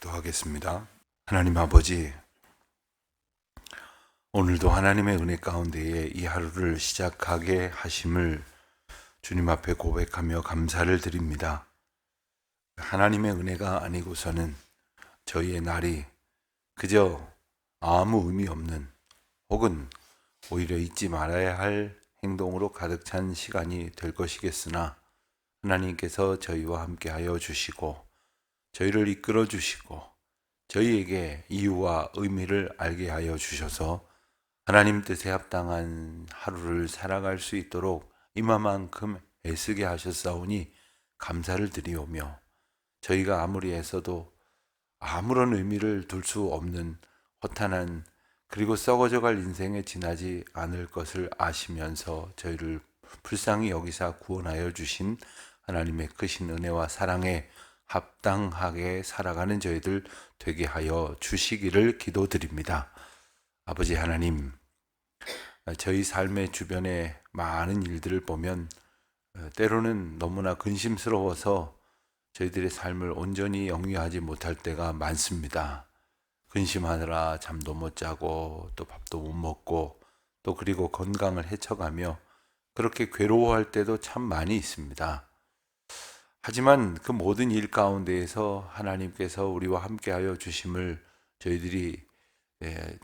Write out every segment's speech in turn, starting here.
기도하겠습니다. 하나님 아버지, 오늘도 하나님의 은혜 가운데에 이 하루를 시작하게 하심을 주님 앞에 고백하며 감사를 드립니다. 하나님의 은혜가 아니고서는 저희의 날이 그저 아무 의미 없는 혹은 오히려 잊지 말아야 할 행동으로 가득 찬 시간이 될 것이겠으나 하나님께서 저희와 함께하여 주시고 저희를 이끌어 주시고 저희에게 이유와 의미를 알게 하여 주셔서 하나님 뜻에 합당한 하루를 살아갈 수 있도록 이마만큼 애쓰게 하셨사오니 감사를 드리오며, 저희가 아무리 애써도 아무런 의미를 둘 수 없는 허탄한 그리고 썩어져갈 인생에 지나지 않을 것을 아시면서 저희를 불쌍히 여기사 구원하여 주신 하나님의 크신 은혜와 사랑에 합당하게 살아가는 저희들 되게 하여 주시기를 기도드립니다. 아버지 하나님, 저희 삶의 주변에 많은 일들을 보면 때로는 너무나 근심스러워서 저희들의 삶을 온전히 영위하지 못할 때가 많습니다. 근심하느라 잠도 못 자고 또 밥도 못 먹고 또 그리고 건강을 해쳐가며 그렇게 괴로워할 때도 참 많이 있습니다. 하지만 그 모든 일 가운데에서 하나님께서 우리와 함께하여 주심을 저희들이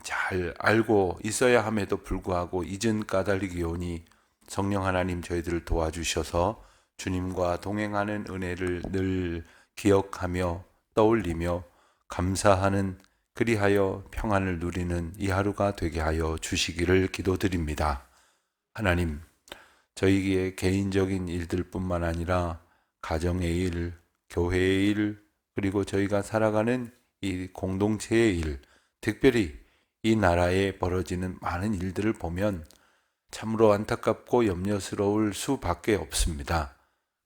잘 알고 있어야 함에도 불구하고 잊은 까닭이오니 성령 하나님 저희들을 도와주셔서 주님과 동행하는 은혜를 늘 기억하며 떠올리며 감사하는, 그리하여 평안을 누리는 이 하루가 되게 하여 주시기를 기도드립니다. 하나님, 저희의 개인적인 일들뿐만 아니라 가정의 일, 교회의 일, 그리고 저희가 살아가는 이 공동체의 일, 특별히 이 나라에 벌어지는 많은 일들을 보면 참으로 안타깝고 염려스러울 수밖에 없습니다.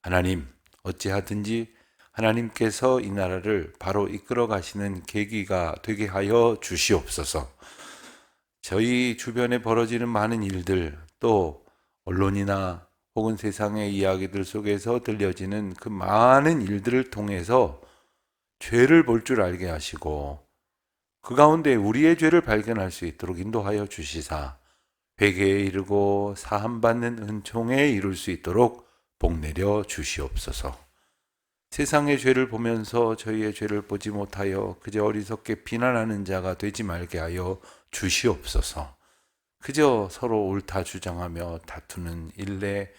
하나님, 어찌하든지 하나님께서 이 나라를 바로 이끌어 가시는 계기가 되게 하여 주시옵소서. 저희 주변에 벌어지는 많은 일들, 또 언론이나 혹은 세상의 이야기들 속에서 들려지는 그 많은 일들을 통해서 죄를 볼 줄 알게 하시고 그 가운데 우리의 죄를 발견할 수 있도록 인도하여 주시사 회개에 이르고 사함받는 은총에 이룰 수 있도록 복내려 주시옵소서. 세상의 죄를 보면서 저희의 죄를 보지 못하여 그저 어리석게 비난하는 자가 되지 말게 하여 주시옵소서. 그저 서로 옳다 주장하며 다투는 일에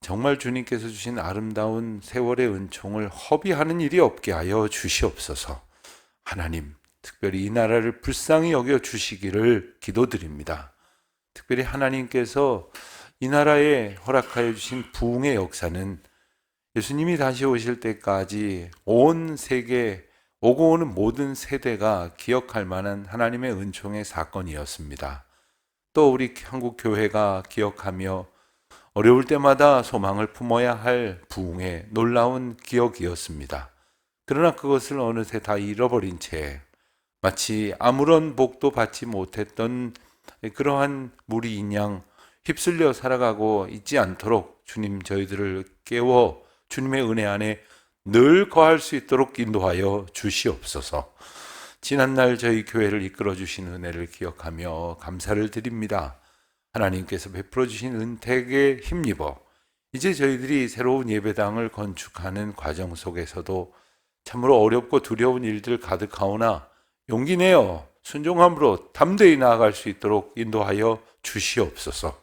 정말 주님께서 주신 아름다운 세월의 은총을 허비하는 일이 없게 하여 주시옵소서. 하나님, 특별히 이 나라를 불쌍히 여겨 주시기를 기도드립니다. 특별히 하나님께서 이 나라에 허락하여 주신 부흥의 역사는 예수님이 다시 오실 때까지 온 세계 오고 오는 모든 세대가 기억할 만한 하나님의 은총의 사건이었습니다. 또 우리 한국 교회가 기억하며 어려울 때마다 소망을 품어야 할 부흥의 놀라운 기억이었습니다. 그러나 그것을 어느새 다 잃어버린 채 마치 아무런 복도 받지 못했던 그러한 무리인 양 휩쓸려 살아가고 있지 않도록 주님 저희들을 깨워 주님의 은혜 안에 늘 거할 수 있도록 인도하여 주시옵소서. 지난날 저희 교회를 이끌어 주신 은혜를 기억하며 감사를 드립니다. 하나님께서 베풀어 주신 은택에 힘입어 이제 저희들이 새로운 예배당을 건축하는 과정 속에서도 참으로 어렵고 두려운 일들 가득하오나 용기 내어 순종함으로 담대히 나아갈 수 있도록 인도하여 주시옵소서.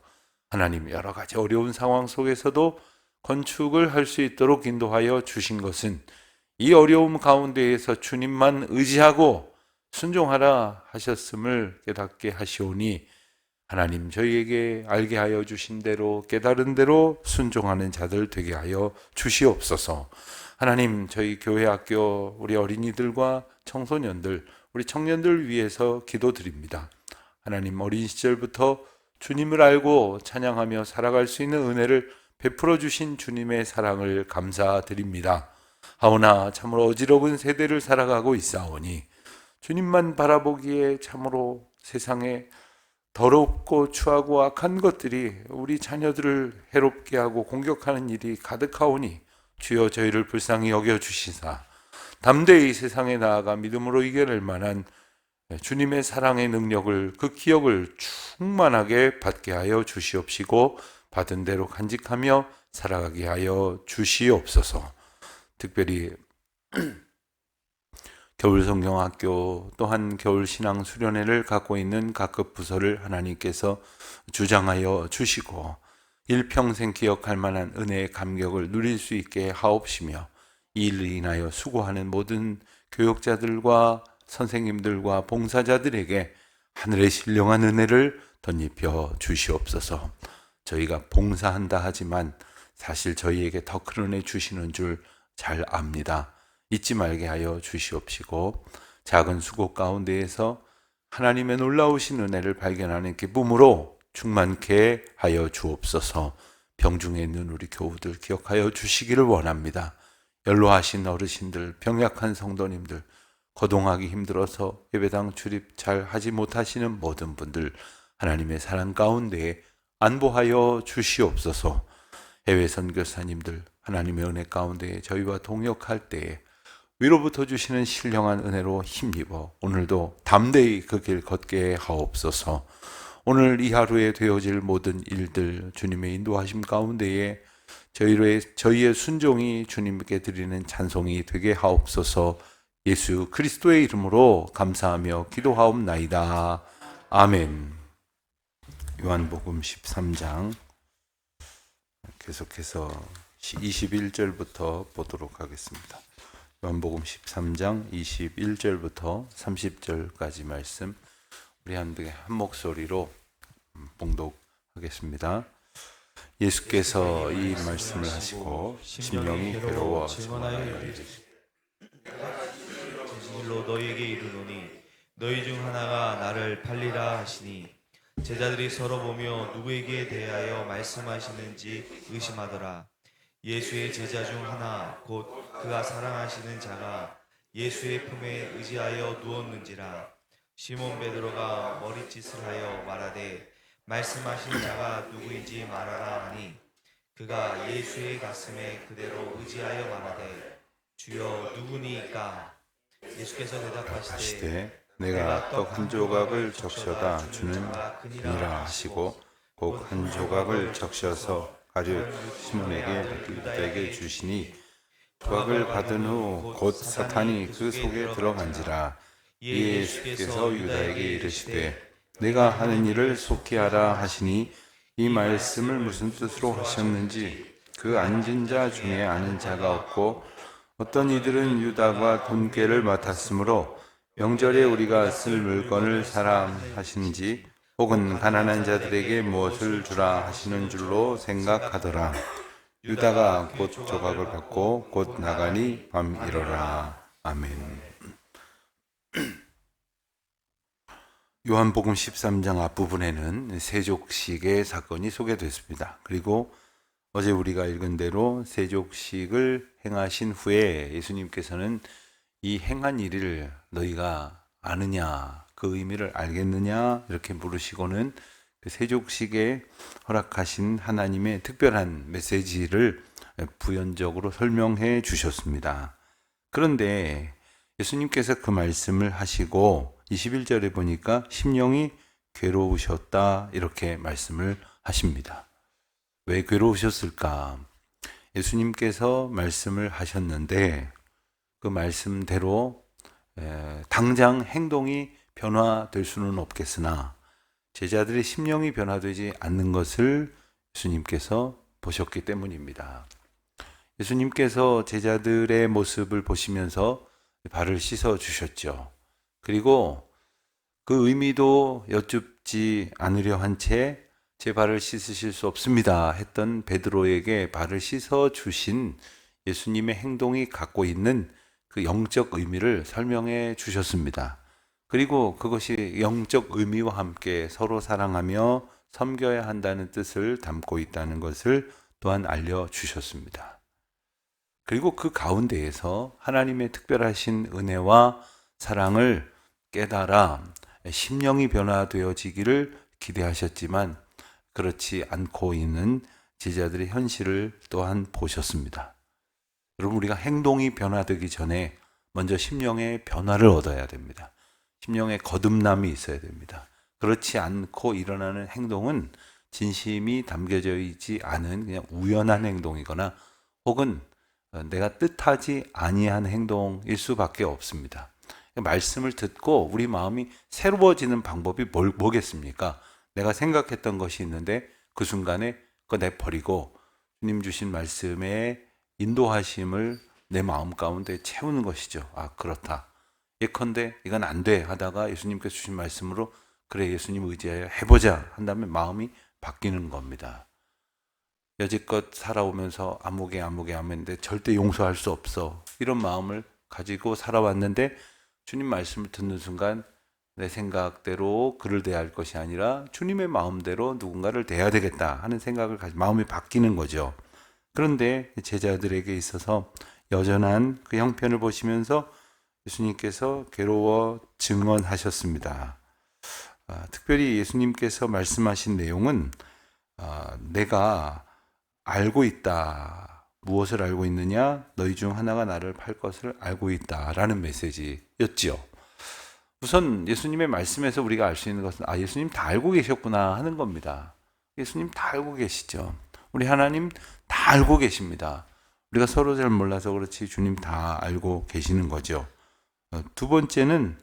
하나님, 여러 가지 어려운 상황 속에서도 건축을 할 수 있도록 인도하여 주신 것은 이 어려움 가운데에서 주님만 의지하고 순종하라 하셨음을 깨닫게 하시오니 하나님, 저희에게 알게 하여 주신 대로 깨달은 대로 순종하는 자들 되게 하여 주시옵소서. 하나님, 저희 교회 학교 우리 어린이들과 청소년들, 우리 청년들 위해서 기도드립니다. 하나님, 어린 시절부터 주님을 알고 찬양하며 살아갈 수 있는 은혜를 베풀어 주신 주님의 사랑을 감사드립니다. 하오나 참으로 어지러운 세대를 살아가고 있사오니 주님만 바라보기에 참으로 세상에 더럽고 추하고 악한 것들이 우리 자녀들을 해롭게 하고 공격하는 일이 가득하오니 주여 저희를 불쌍히 여겨주시사 담대히 세상에 나아가 믿음으로 이겨낼 만한 주님의 사랑의 능력을, 그 기억을 충만하게 받게 하여 주시옵시고 받은 대로 간직하며 살아가게 하여 주시옵소서. 특별히 겨울성경학교 또한 겨울신앙수련회를 갖고 있는 각급 부서를 하나님께서 주장하여 주시고 일평생 기억할 만한 은혜의 감격을 누릴 수 있게 하옵시며 이 일을 인하여 수고하는 모든 교육자들과 선생님들과 봉사자들에게 하늘의 신령한 은혜를 덧입혀 주시옵소서. 저희가 봉사한다 하지만 사실 저희에게 더 큰 은혜 주시는 줄 잘 압니다. 잊지 말게 하여 주시옵시고 작은 수고 가운데에서 하나님의 놀라우신 은혜를 발견하는 기쁨으로 충만케 하여 주옵소서. 병중에 있는 우리 교우들 기억하여 주시기를 원합니다. 연로하신 어르신들, 병약한 성도님들, 거동하기 힘들어서 예배당 출입 잘 하지 못하시는 모든 분들 하나님의 사랑 가운데에 안보하여 주시옵소서. 해외 선교사님들 하나님의 은혜 가운데 저희와 동역할 때에 위로부터 주시는 신령한 은혜로 힘입어 오늘도 담대히 그 길 걷게 하옵소서. 오늘 이 하루에 되어질 모든 일들 주님의 인도하심 가운데에 저희의 순종이 주님께 드리는 찬송이 되게 하옵소서. 예수 그리스도의 이름으로 감사하며 기도하옵나이다. 아멘. 요한복음 13장 계속해서 21절부터 보도록 하겠습니다. 요한복음 13장 21절부터 30절까지 말씀 우리 한 목소리로 봉독하겠습니다. 예수께서 이 말씀을 하시고 심령이 괴로워 증언하여 이르시되 진실로 너희에게 이르노니 너희 중 하나가 나를 팔리라 하시니 제자들이 서로 보며 누구에게 대하여 말씀하시는지 의심하더라. 예수의 제자 중 하나 곧 그가 사랑하시는 자가 예수의 품에 의지하여 누웠는지라. 시몬 베드로가 머리짓을 하여 말하되 말씀하신 자가 누구인지 말하라 하니 그가 예수의 가슴에 그대로 의지하여 말하되 주여 누구니까? 예수께서 대답하시되 내가 떡 한 조각을 적셔다 주는 이라 하시고 곧 한 조각을 적셔서 가룟 시몬에게 유다에게 주시니 조각을 받은 후 곧 사탄이 그 속에 들어간지라. 이에 예수께서 유다에게 이르시되 내가 하는 일을 속히 하라 하시니 이 말씀을 무슨 뜻으로 하셨는지 그 앉은 자 중에 아는 자가 없고 어떤 이들은 유다가 돈깨를 맡았으므로 명절에 우리가 쓸 물건을 사라 하시는지 혹은 가난한 자들에게 무엇을 주라 하시는 줄로 생각하더라. 유다가 곧 조각을 받고 곧 나가니 밤이러라. 아멘. 요한복음 13장 앞부분에는 세족식의 사건이 소개됐습니다. 그리고 어제 우리가 읽은 대로 세족식을 행하신 후에 예수님께서는 이 행한 일을 너희가 아느냐, 그 의미를 알겠느냐 이렇게 물으시고는 그 세족식에 허락하신 하나님의 특별한 메시지를 부연적으로 설명해 주셨습니다. 그런데 예수님께서 그 말씀을 하시고 21절에 보니까 심령이 괴로우셨다 이렇게 말씀을 하십니다. 왜 괴로우셨을까? 예수님께서 말씀을 하셨는데 그 말씀대로 당장 행동이 변화될 수는 없겠으나 제자들의 심령이 변화되지 않는 것을 예수님께서 보셨기 때문입니다. 예수님께서 제자들의 모습을 보시면서 발을 씻어 주셨죠. 그리고 그 의미도 여쭙지 않으려 한 채 제 발을 씻으실 수 없습니다 했던 베드로에게 발을 씻어 주신 예수님의 행동이 갖고 있는 그 영적 의미를 설명해 주셨습니다. 그리고 그것이 영적 의미와 함께 서로 사랑하며 섬겨야 한다는 뜻을 담고 있다는 것을 또한 알려주셨습니다. 그리고 그 가운데에서 하나님의 특별하신 은혜와 사랑을 깨달아 심령이 변화되어지기를 기대하셨지만 그렇지 않고 있는 제자들의 현실을 또한 보셨습니다. 여러분, 우리가 행동이 변화되기 전에 먼저 심령의 변화를 얻어야 됩니다. 심령의 거듭남이 있어야 됩니다. 그렇지 않고 일어나는 행동은 진심이 담겨져 있지 않은 그냥 우연한 행동이거나 혹은 내가 뜻하지 아니한 행동일 수밖에 없습니다. 말씀을 듣고 우리 마음이 새로워지는 방법이 뭐겠습니까? 내가 생각했던 것이 있는데 그 순간에 그거 내버리고 주님 주신 말씀에 인도하심을 내 마음 가운데 채우는 것이죠. 아, 그렇다. 예컨대 이건 안 돼 하다가 예수님께서 주신 말씀으로 그래, 예수님 의지하여 해보자 한다면 마음이 바뀌는 겁니다. 여지껏 살아오면서 아무개 하는데 절대 용서할 수 없어, 이런 마음을 가지고 살아왔는데 주님 말씀을 듣는 순간 내 생각대로 그를 대할 것이 아니라 주님의 마음대로 누군가를 대해야 되겠다 하는 생각을 가지고 마음이 바뀌는 거죠. 그런데 제자들에게 있어서 여전한 그 형편을 보시면서 예수님께서 괴로워 증언하셨습니다. 특별히 예수님께서 말씀하신 내용은 내가 알고 있다. 무엇을 알고 있느냐? 너희 중 하나가 나를 팔 것을 알고 있다라는 메시지였지요. 우선 예수님의 말씀에서 우리가 알 수 있는 것은 예수님 다 알고 계셨구나 하는 겁니다. 예수님 다 알고 계시죠. 우리 하나님 다 알고 계십니다. 우리가 서로 잘 몰라서 그렇지 주님 다 알고 계시는 거죠. 두 번째는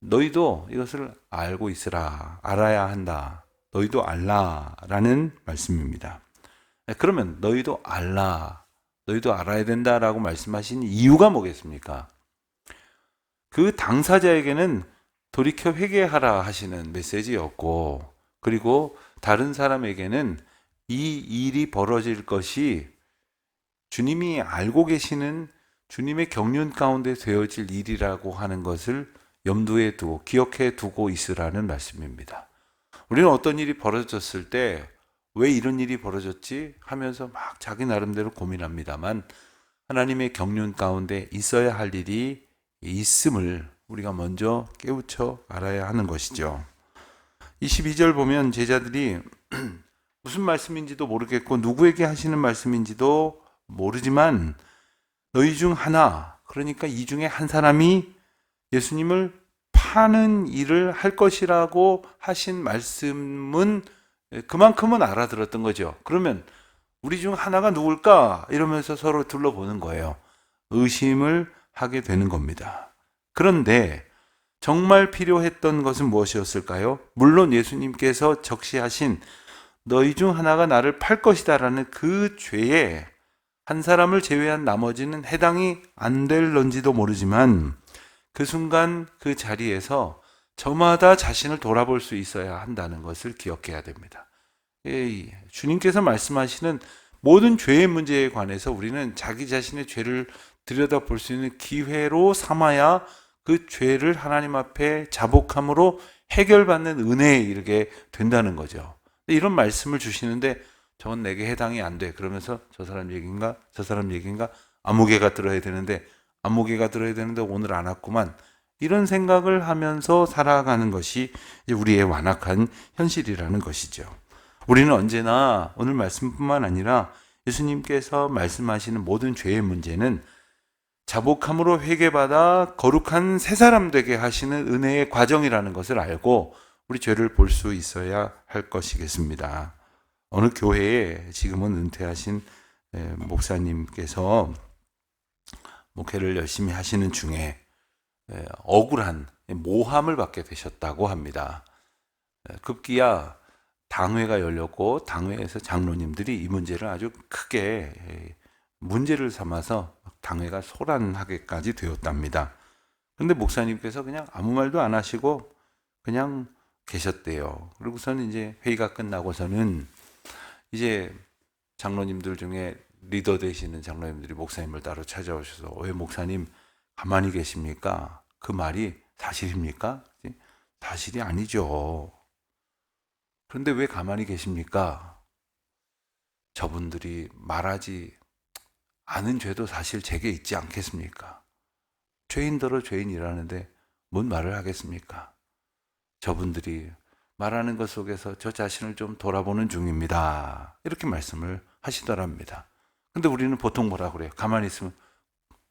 너희도 이것을 알고 있으라, 알아야 한다. 너희도 알라라는 말씀입니다. 그러면 너희도 알라, 너희도 알아야 된다라고 말씀하신 이유가 뭐겠습니까? 그 당사자에게는 돌이켜 회개하라 하시는 메시지였고, 그리고 다른 사람에게는 이 일이 벌어질 것이 주님이 알고 계시는 주님의 경륜 가운데 되어질 일이라고 하는 것을 염두에 두고 기억해 두고 있으라는 말씀입니다. 우리는 어떤 일이 벌어졌을 때 왜 이런 일이 벌어졌지 하면서 막 자기 나름대로 고민합니다만 하나님의 경륜 가운데 있어야 할 일이 있음을 우리가 먼저 깨우쳐 알아야 하는 것이죠. 22절 보면 제자들이 무슨 말씀인지도 모르겠고 누구에게 하시는 말씀인지도 모르지만 너희 중 하나, 그러니까 이 중에 한 사람이 예수님을 파는 일을 할 것이라고 하신 말씀은 그만큼은 알아들었던 거죠. 그러면 우리 중 하나가 누굴까? 이러면서 서로 둘러보는 거예요. 의심을 하게 되는 겁니다. 그런데 정말 필요했던 것은 무엇이었을까요? 물론 예수님께서 적시하신 너희 중 하나가 나를 팔 것이다 라는 그 죄에 한 사람을 제외한 나머지는 해당이 안 될런지도 모르지만 그 순간 그 자리에서 저마다 자신을 돌아볼 수 있어야 한다는 것을 기억해야 됩니다. 주님께서 말씀하시는 모든 죄의 문제에 관해서 우리는 자기 자신의 죄를 들여다볼 수 있는 기회로 삼아야 그 죄를 하나님 앞에 자복함으로 해결받는 은혜에 이르게 된다는 거죠. 이런 말씀을 주시는데 저건 내게 해당이 안 돼. 그러면서 저 사람 얘기인가? 저 사람 얘기인가? 아무개가 들어야 되는데 오늘 안 왔구만. 이런 생각을 하면서 살아가는 것이 우리의 완악한 현실이라는 것이죠. 우리는 언제나 오늘 말씀뿐만 아니라 예수님께서 말씀하시는 모든 죄의 문제는 자복함으로 회개받아 거룩한 새 사람 되게 하시는 은혜의 과정이라는 것을 알고 우리 죄를 볼 수 있어야 할 것이겠습니다. 어느 교회에 지금은 은퇴하신 목사님께서 목회를 열심히 하시는 중에 억울한 모함을 받게 되셨다고 합니다. 급기야 당회가 열렸고 당회에서 장로님들이 이 문제를 아주 크게 문제를 삼아서 당회가 소란하게까지 되었답니다. 그런데 목사님께서 그냥 아무 말도 안 하시고 그냥 계셨대요. 그리고서는 이제 회의가 끝나고서는 이제 장로님들 중에 리더 되시는 장로님들이 목사님을 따로 찾아오셔서 왜 목사님 가만히 계십니까? 그 말이 사실입니까? 사실이 아니죠. 그런데 왜 가만히 계십니까? 저분들이 말하지 않은 죄도 사실 제게 있지 않겠습니까? 죄인더러 죄인이라는데 뭔 말을 하겠습니까? 저분들이 말하는 것 속에서 저 자신을 좀 돌아보는 중입니다. 이렇게 말씀을 하시더랍니다. 근데 우리는 보통 뭐라 그래요? 가만히 있으면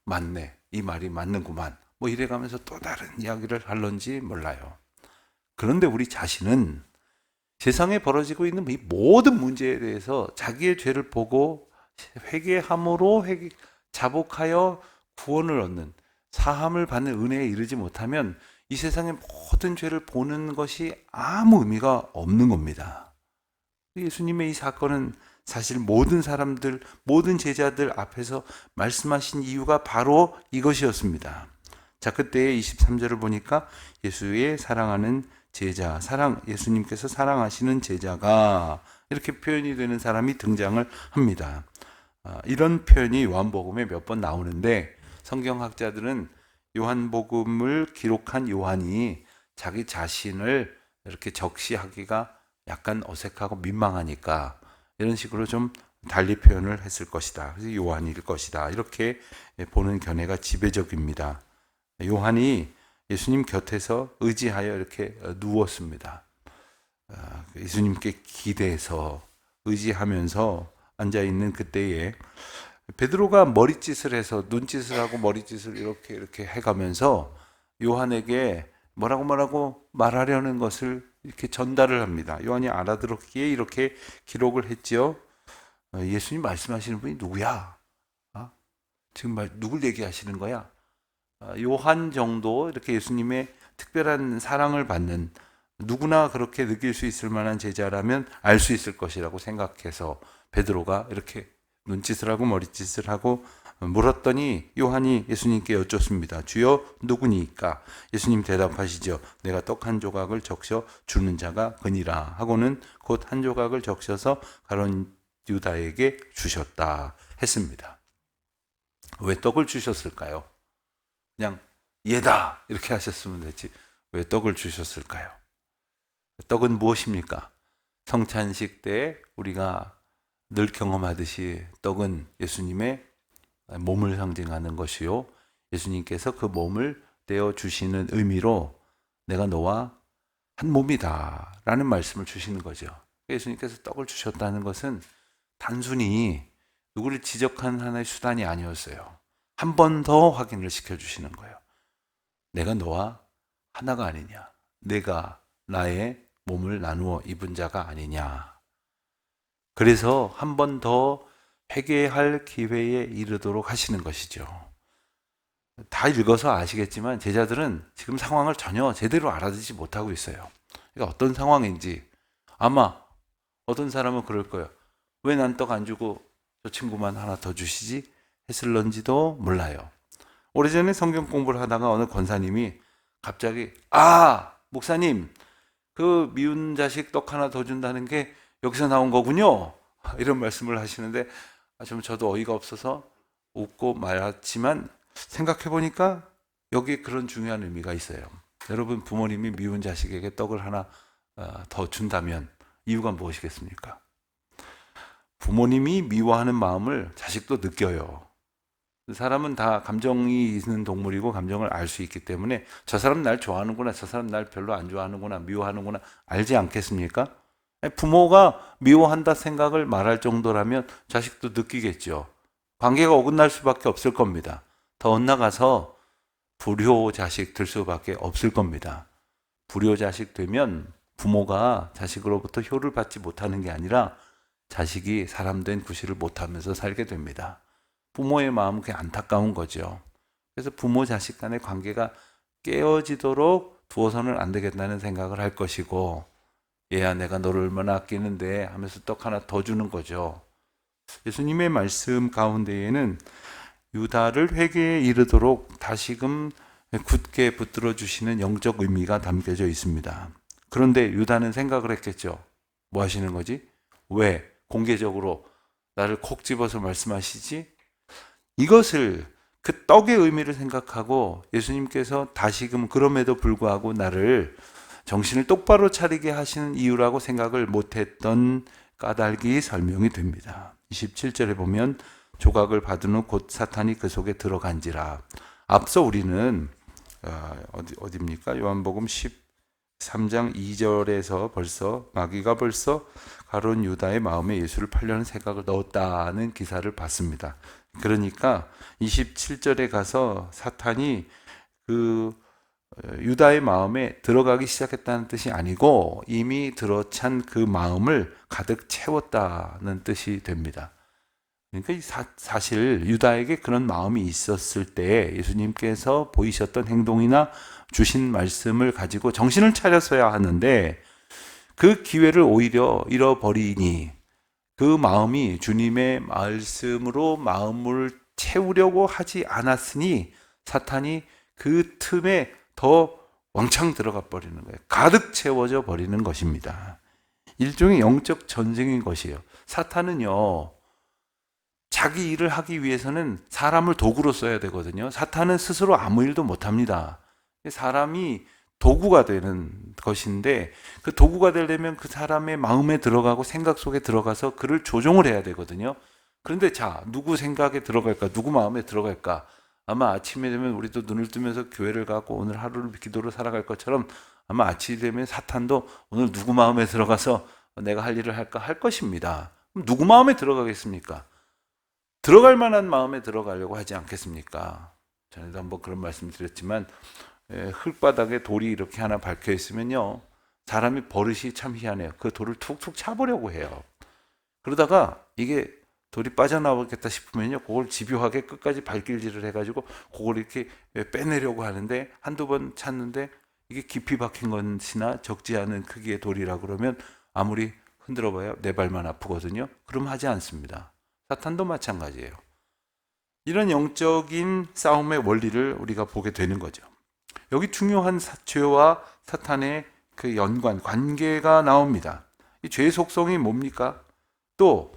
맞네. 이 말이 맞는구만. 뭐 이래가면서 또 다른 이야기를 할런지 몰라요. 그런데 우리 자신은 세상에 벌어지고 있는 이 모든 문제에 대해서 자기의 죄를 보고 회개함으로 자복하여 구원을 얻는, 사함을 받는 은혜에 이르지 못하면 이 세상의 모든 죄를 보는 것이 아무 의미가 없는 겁니다. 예수님의 이 사건은 사실 모든 사람들, 모든 제자들 앞에서 말씀하신 이유가 바로 이것이었습니다. 자, 그때 23절을 보니까 예수의 사랑하는 제자, 예수님께서 사랑하시는 제자가 이렇게 표현이 되는 사람이 등장을 합니다. 이런 표현이 요한복음에 몇 번 나오는데 성경학자들은 요한복음을 기록한 요한이 자기 자신을 이렇게 적시하기가 약간 어색하고 민망하니까 이런 식으로 좀 달리 표현을 했을 것이다. 그래서 요한일 것이다. 이렇게 보는 견해가 지배적입니다. 요한이 예수님 곁에서 의지하여 이렇게 누웠습니다. 예수님께 기대서 의지하면서 앉아있는 그때에 베드로가 머리짓을 해서 눈짓을 하고 머리짓을 이렇게 해가면서 요한에게 뭐라고 말하려는 것을 이렇게 전달을 합니다. 요한이 알아들었기에 이렇게 기록을 했지요. 예수님 말씀하시는 분이 누구야? 지금 누굴 얘기하시는 거야? 요한 정도 이렇게 예수님의 특별한 사랑을 받는, 누구나 그렇게 느낄 수 있을 만한 제자라면 알 수 있을 것이라고 생각해서 베드로가 이렇게 눈짓을 하고 머리짓을 하고 물었더니 요한이 예수님께 여쭙습니다. 주여 누구니까? 예수님 대답하시죠. 내가 떡 한 조각을 적셔 주는 자가 그니라 하고는 곧 한 조각을 적셔서 가룟 유다에게 주셨다 했습니다. 왜 떡을 주셨을까요? 그냥 얘다 이렇게 하셨으면 되지 왜 떡을 주셨을까요? 떡은 무엇입니까? 성찬식 때 우리가 늘 경험하듯이 떡은 예수님의 몸을 상징하는 것이요, 예수님께서 그 몸을 떼어 주시는 의미로 내가 너와 한 몸이다 라는 말씀을 주시는 거죠. 예수님께서 떡을 주셨다는 것은 단순히 누구를 지적하는 하나의 수단이 아니었어요. 한 번 더 확인을 시켜주시는 거예요. 내가 너와 하나가 아니냐, 내가 나의 몸을 나누어 입은 자가 아니냐. 그래서 한 번 더 회개할 기회에 이르도록 하시는 것이죠. 다 읽어서 아시겠지만 제자들은 지금 상황을 전혀 제대로 알아듣지 못하고 있어요. 그러니까 어떤 상황인지, 아마 어떤 사람은 그럴 거예요. 왜 난 떡 안 주고 저 친구만 하나 더 주시지 했을런지도 몰라요. 오래전에 성경 공부를 하다가 어느 권사님이 갑자기 목사님, 그 미운 자식 떡 하나 더 준다는 게 여기서 나온 거군요, 이런 말씀을 하시는데 저도 어이가 없어서 웃고 말았지만 생각해 보니까 여기에 그런 중요한 의미가 있어요. 여러분, 부모님이 미운 자식에게 떡을 하나 더 준다면 이유가 무엇이겠습니까? 부모님이 미워하는 마음을 자식도 느껴요. 사람은 다 감정이 있는 동물이고 감정을 알 수 있기 때문에 저 사람 날 좋아하는구나, 저 사람 날 별로 안 좋아하는구나, 미워하는구나 알지 않겠습니까? 부모가 미워한다 생각을 말할 정도라면 자식도 느끼겠죠. 관계가 어긋날 수밖에 없을 겁니다. 더 엇나가서 불효 자식 될 수밖에 없을 겁니다. 불효 자식 되면 부모가 자식으로부터 효를 받지 못하는 게 아니라 자식이 사람된 구실을 못하면서 살게 됩니다. 부모의 마음은 그게 안타까운 거죠. 그래서 부모 자식 간의 관계가 깨어지도록 두어서는 안 되겠다는 생각을 할 것이고, 얘야 내가 너를 얼마나 아끼는데 하면서 떡 하나 더 주는 거죠. 예수님의 말씀 가운데에는 유다를 회개에 이르도록 다시금 굳게 붙들어 주시는 영적 의미가 담겨져 있습니다. 그런데 유다는 생각을 했겠죠. 뭐 하시는 거지? 왜 공개적으로 나를 콕 집어서 말씀하시지? 이것을, 그 떡의 의미를 생각하고 예수님께서 다시금 그럼에도 불구하고 나를 정신을 똑바로 차리게 하시는 이유라고 생각을 못했던 까닭이 설명이 됩니다. 27절에 보면 조각을 받은 후 곧 사탄이 그 속에 들어간지라. 앞서 우리는 어디입니까? 요한복음 13장 2절에서 벌써 마귀가 가룟 유다의 마음에 예수를 팔려는 생각을 넣었다는 기사를 봤습니다. 그러니까 27절에 가서 사탄이 그 유다의 마음에 들어가기 시작했다는 뜻이 아니고 이미 들어찬 그 마음을 가득 채웠다는 뜻이 됩니다. 그러니까 사실 유다에게 그런 마음이 있었을 때 예수님께서 보이셨던 행동이나 주신 말씀을 가지고 정신을 차렸어야 하는데 그 기회를 오히려 잃어버리니 그 마음이 주님의 말씀으로 마음을 채우려고 하지 않았으니 사탄이 그 틈에 더 왕창 들어가 버리는 거예요. 가득 채워져 버리는 것입니다. 일종의 영적 전쟁인 것이에요. 사탄은요, 자기 일을 하기 위해서는 사람을 도구로 써야 되거든요. 사탄은 스스로 아무 일도 못합니다. 사람이 도구가 되는 것인데 그 도구가 되려면 그 사람의 마음에 들어가고 생각 속에 들어가서 그를 조종을 해야 되거든요. 그런데 자, 누구 생각에 들어갈까? 누구 마음에 들어갈까? 아마 아침에 되면 우리도 눈을 뜨면서 교회를 가고 오늘 하루를 기도로 살아갈 것처럼 아마 아침이 되면 사탄도 오늘 누구 마음에 들어가서 내가 할 일을 할까 할 것입니다. 그럼 누구 마음에 들어가겠습니까? 들어갈 만한 마음에 들어가려고 하지 않겠습니까? 전에도 한번 그런 말씀 드렸지만 흙바닥에 돌이 이렇게 하나 박혀 있으면요, 사람이 버릇이 참 희한해요. 그 돌을 툭툭 차보려고 해요. 그러다가 이게 돌이 빠져나오겠다 싶으면요, 그걸 집요하게 끝까지 발길질을 해가지고 그걸 이렇게 빼내려고 하는데 한두 번 찾는데 이게 깊이 박힌 것이나 적지 않은 크기의 돌이라 그러면 아무리 흔들어봐야 내 발만 아프거든요. 그럼 하지 않습니다. 사탄도 마찬가지예요. 이런 영적인 싸움의 원리를 우리가 보게 되는 거죠. 여기 중요한 죄와 사탄의 그 연관, 관계가 나옵니다. 이 죄의 속성이 뭡니까? 또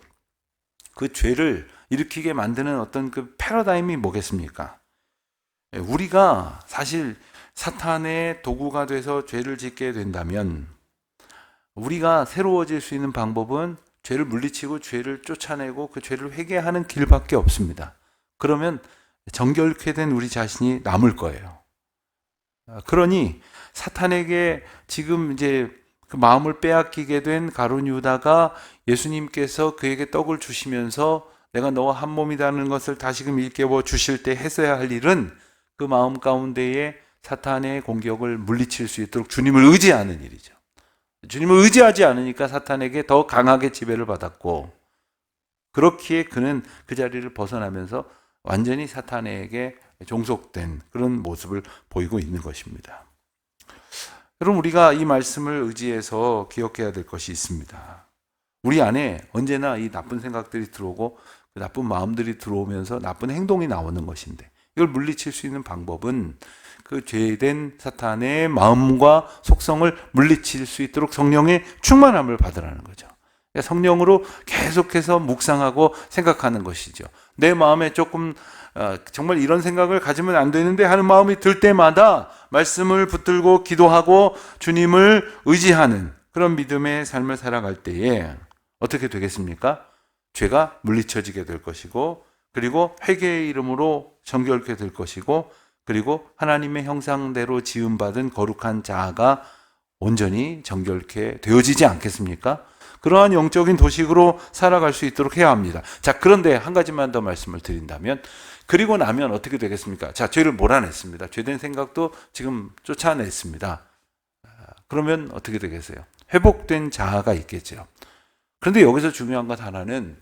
그 죄를 일으키게 만드는 어떤 그 패러다임이 뭐겠습니까? 우리가 사실 사탄의 도구가 돼서 죄를 짓게 된다면 우리가 새로워질 수 있는 방법은 죄를 물리치고 죄를 쫓아내고 그 죄를 회개하는 길밖에 없습니다. 그러면 정결케 된 우리 자신이 남을 거예요. 그러니 사탄에게 지금 이제 그 마음을 빼앗기게 된 가룟 유다가 예수님께서 그에게 떡을 주시면서 내가 너와 한 몸이라는 것을 다시금 일깨워 주실 때 했어야 할 일은 그 마음 가운데에 사탄의 공격을 물리칠 수 있도록 주님을 의지하는 일이죠. 주님을 의지하지 않으니까 사탄에게 더 강하게 지배를 받았고, 그렇기에 그는 그 자리를 벗어나면서 완전히 사탄에게 종속된 그런 모습을 보이고 있는 것입니다. 여러분, 우리가 이 말씀을 의지해서 기억해야 될 것이 있습니다. 우리 안에 언제나 이 나쁜 생각들이 들어오고 그 나쁜 마음들이 들어오면서 나쁜 행동이 나오는 것인데, 이걸 물리칠 수 있는 방법은 그 죄된 사탄의 마음과 속성을 물리칠 수 있도록 성령의 충만함을 받으라는 거죠. 성령으로 계속해서 묵상하고 생각하는 것이죠. 내 마음에 조금 정말 이런 생각을 가지면 안 되는데 하는 마음이 들 때마다 말씀을 붙들고 기도하고 주님을 의지하는 그런 믿음의 삶을 살아갈 때에 어떻게 되겠습니까? 죄가 물리쳐지게 될 것이고, 그리고 회개의 이름으로 정결케 될 것이고, 그리고 하나님의 형상대로 지음받은 거룩한 자아가 온전히 정결케 되어지지 않겠습니까? 그러한 영적인 도식으로 살아갈 수 있도록 해야 합니다. 자, 그런데 한 가지만 더 말씀을 드린다면, 그리고 나면 어떻게 되겠습니까? 자, 죄를 몰아냈습니다. 죄된 생각도 지금 쫓아냈습니다. 그러면 어떻게 되겠어요? 회복된 자아가 있겠죠. 그런데 여기서 중요한 것 하나는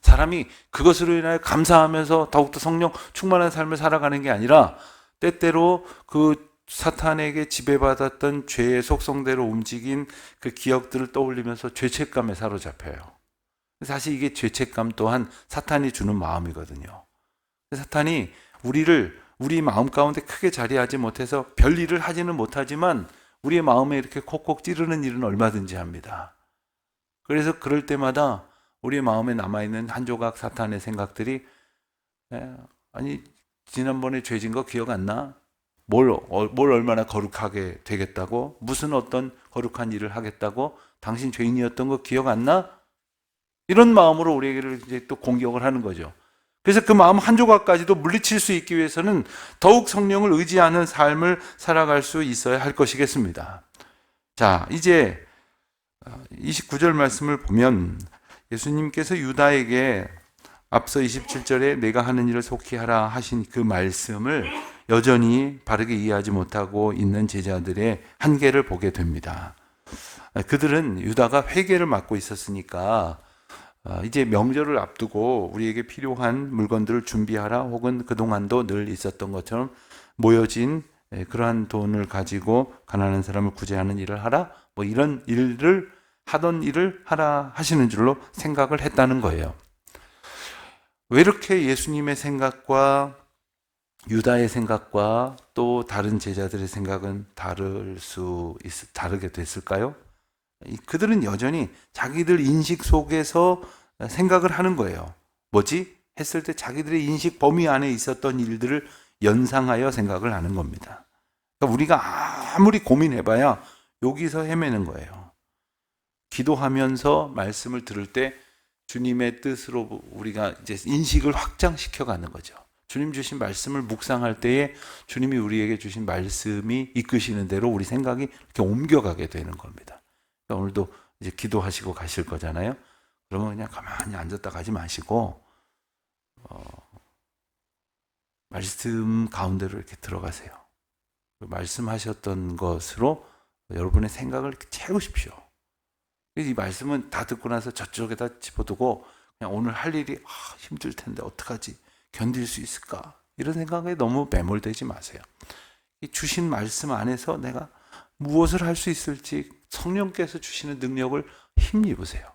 사람이 그것으로 인하여 감사하면서 더욱더 성령 충만한 삶을 살아가는 게 아니라 때때로 그 사탄에게 지배받았던 죄의 속성대로 움직인 그 기억들을 떠올리면서 죄책감에 사로잡혀요. 사실 이게 죄책감 또한 사탄이 주는 마음이거든요. 사탄이 우리 마음 가운데 크게 자리하지 못해서 별일을 하지는 못하지만 우리의 마음에 이렇게 콕콕 찌르는 일은 얼마든지 합니다. 그래서 그럴 때마다 우리의 마음에 남아있는 한 조각 사탄의 생각들이, 아니 지난번에 죄진 거 기억 안 나? 뭘 얼마나 거룩하게 되겠다고? 무슨 어떤 거룩한 일을 하겠다고? 당신 죄인이었던 거 기억 안 나? 이런 마음으로 우리에게 이제 또 공격을 하는 거죠. 그래서 그 마음 한 조각까지도 물리칠 수 있기 위해서는 더욱 성령을 의지하는 삶을 살아갈 수 있어야 할 것이겠습니다. 자, 이제 29절 말씀을 보면 예수님께서 유다에게 앞서 27절에 내가 하는 일을 속히 하라 하신 그 말씀을 여전히 바르게 이해하지 못하고 있는 제자들의 한계를 보게 됩니다. 그들은 유다가 회개를 맡고 있었으니까 이제 명절을 앞두고 우리에게 필요한 물건들을 준비하라, 혹은 그동안도 늘 있었던 것처럼 모여진 그러한 돈을 가지고 가난한 사람을 구제하는 일을 하라, 뭐 이런 일을 하던 일을 하라 하시는 줄로 생각을 했다는 거예요. 왜 이렇게 예수님의 생각과 유다의 생각과 또 다른 제자들의 생각은 다르게 됐을까요? 그들은 여전히 자기들 인식 속에서 생각을 하는 거예요. 뭐지? 했을 때 자기들의 인식 범위 안에 있었던 일들을 연상하여 생각을 하는 겁니다. 그러니까 우리가 아무리 고민해봐야 여기서 헤매는 거예요. 기도하면서 말씀을 들을 때 주님의 뜻으로 우리가 이제 인식을 확장시켜 가는 거죠. 주님 주신 말씀을 묵상할 때에 주님이 우리에게 주신 말씀이 이끄시는 대로 우리 생각이 이렇게 옮겨가게 되는 겁니다. 그러니까 오늘도 이제 기도하시고 가실 거잖아요. 그러면 그냥 가만히 앉았다 가지 마시고 말씀 가운데로 이렇게 들어가세요. 말씀하셨던 것으로 여러분의 생각을 이렇게 채우십시오. 이 말씀은 다 듣고 나서 저쪽에다 집어두고 그냥 오늘 할 일이 힘들 텐데 어떡하지? 견딜 수 있을까? 이런 생각에 너무 매몰되지 마세요. 이 주신 말씀 안에서 내가 무엇을 할 수 있을지 성령께서 주시는 능력을 힘입으세요.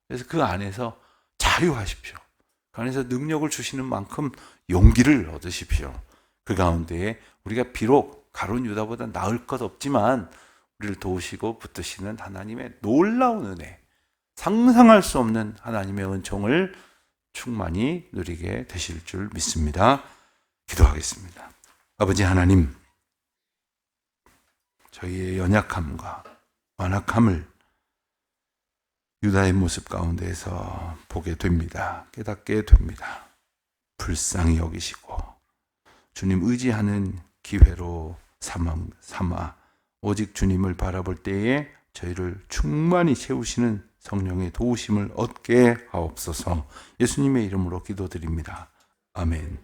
그래서 그 안에서 자유하십시오. 그 안에서 능력을 주시는 만큼 용기를 얻으십시오. 그 가운데에 우리가 비록 가룟 유다보다 나을 것 없지만 우리를 도우시고 붙드시는 하나님의 놀라운 은혜, 상상할 수 없는 하나님의 은총을 충만히 누리게 되실 줄 믿습니다. 기도하겠습니다. 아버지 하나님, 저희의 연약함과 완악함을 유다의 모습 가운데에서 보게 됩니다. 깨닫게 됩니다. 불쌍히 여기시고 주님 의지하는 기회로 삼아 오직 주님을 바라볼 때에 저희를 충만히 채우시는 성령의 도우심을 얻게 하옵소서. 예수님의 이름으로 기도드립니다. 아멘.